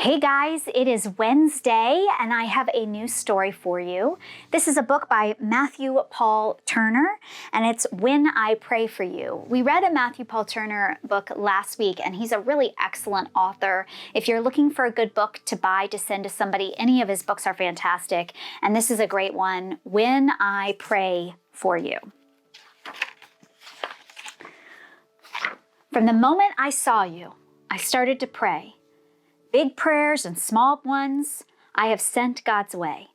Hey guys, it is Wednesday and I have a new story for you. This is a book by Matthew Paul Turner and it's When I Pray for You. We read a Matthew Paul Turner book last week and he's a really excellent author. If you're looking for a good book to buy to send to somebody, any of his books are fantastic. And this is a great one, When I Pray for You. From the moment I saw you, I started to pray. Big prayers and small ones, I have sent God's way.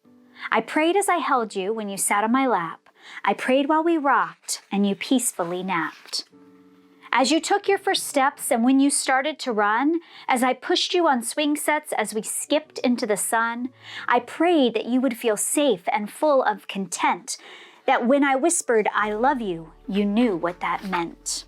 I prayed as I held you when you sat on my lap. I prayed while we rocked and you peacefully napped. As you took your first steps and when you started to run, as I pushed you on swing sets as we skipped into the sun, I prayed that you would feel safe and full of content, that when I whispered, I love you, you knew what that meant.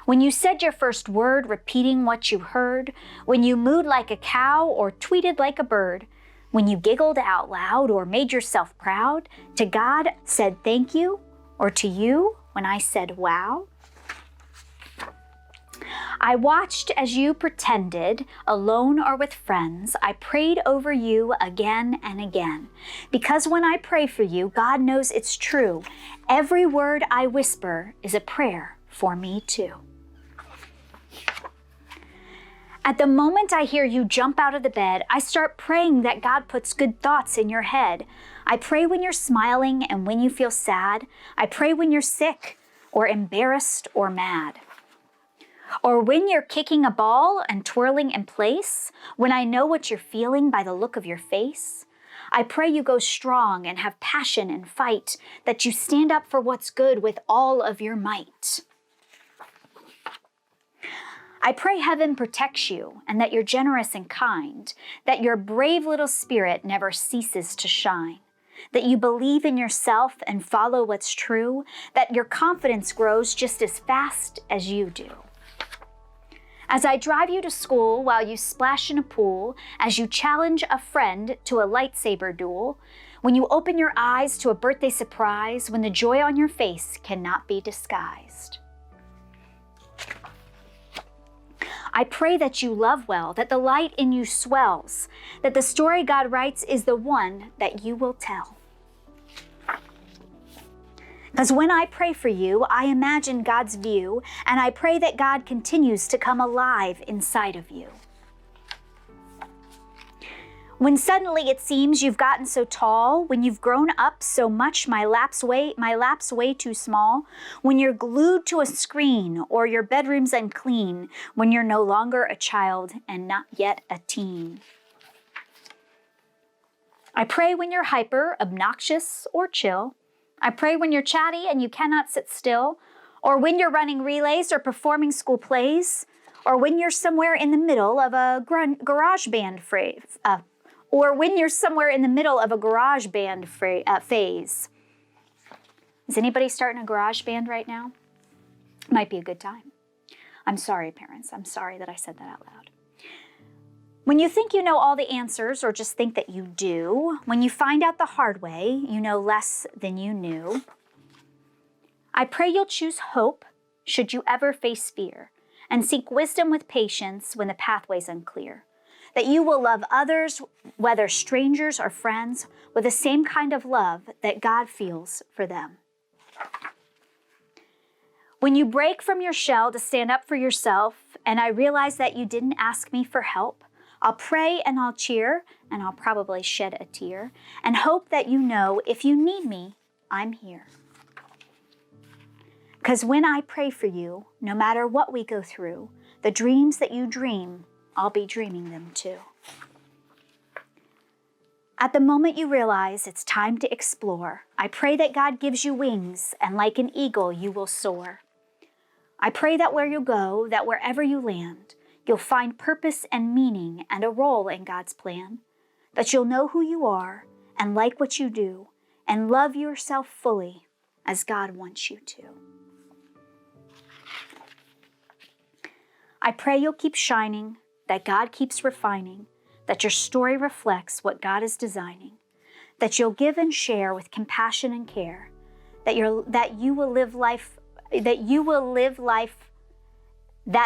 When you said your first word, repeating what you heard, when you mooed like a cow or tweeted like a bird, when you giggled out loud or made yourself proud, to God said thank you, or to you when I said wow. I watched as you pretended, alone or with friends. I prayed over you again and again. Because when I pray for you, God knows it's true. Every word I whisper is a prayer for me too. At the moment I hear you jump out of the bed, I start praying that God puts good thoughts in your head. I pray when you're smiling and when you feel sad. I pray when you're sick or embarrassed or mad. Or when you're kicking a ball and twirling in place, when I know what you're feeling by the look of your face. I pray you go strong and have passion and fight, that you stand up for what's good with all of your might. I pray heaven protects you and that you're generous and kind, that your brave little spirit never ceases to shine, that you believe in yourself and follow what's true, that your confidence grows just as fast as you do. As I drive you to school while you splash in a pool, as you challenge a friend to a lightsaber duel, when you open your eyes to a birthday surprise, when the joy on your face cannot be disguised. I pray that you love well, that the light in you swells, that the story God writes is the one that you will tell. Because when I pray for you, I imagine God's view, and I pray that God continues to come alive inside of you. When suddenly it seems you've gotten so tall, when you've grown up so much my lap's way too small, when you're glued to a screen or your bedroom's unclean, when you're no longer a child and not yet a teen. I pray when you're hyper, obnoxious, or chill. I pray when you're chatty and you cannot sit still, or when you're running relays or performing school plays, or when you're somewhere in the middle of a garage band phase. Is anybody starting a garage band right now? Might be a good time. I'm sorry, parents. I'm sorry that I said that out loud. When you think you know all the answers or just think that you do, when you find out the hard way, you know less than you knew. I pray you'll choose hope should you ever face fear and seek wisdom with patience when the pathway's unclear. That you will love others, whether strangers or friends, with the same kind of love that God feels for them. When you break from your shell to stand up for yourself, and I realize that you didn't ask me for help, I'll pray and I'll cheer, and I'll probably shed a tear, and hope that you know if you need me, I'm here. Because when I pray for you, no matter what we go through, the dreams that you dream, I'll be dreaming them too. At the moment you realize it's time to explore, I pray that God gives you wings and like an eagle you will soar. I pray that where you go, that wherever you land, you'll find purpose and meaning and a role in God's plan, that you'll know who you are and like what you do and love yourself fully as God wants you to. I pray you'll keep shining, that God keeps refining, that your story reflects what God is designing, that you'll give and share with compassion and care, that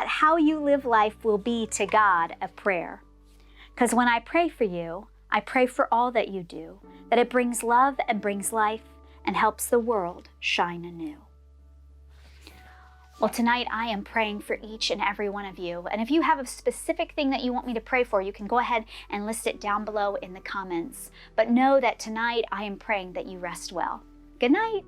how you live life will be to God a prayer, Because when I pray for you, I pray for all that you do, that it brings love and brings life and helps the world shine anew. Well, tonight I am praying for each and every one of you. And if you have a specific thing that you want me to pray for, you can go ahead and list it down below in the comments. But know that tonight I am praying that you rest well. Good night.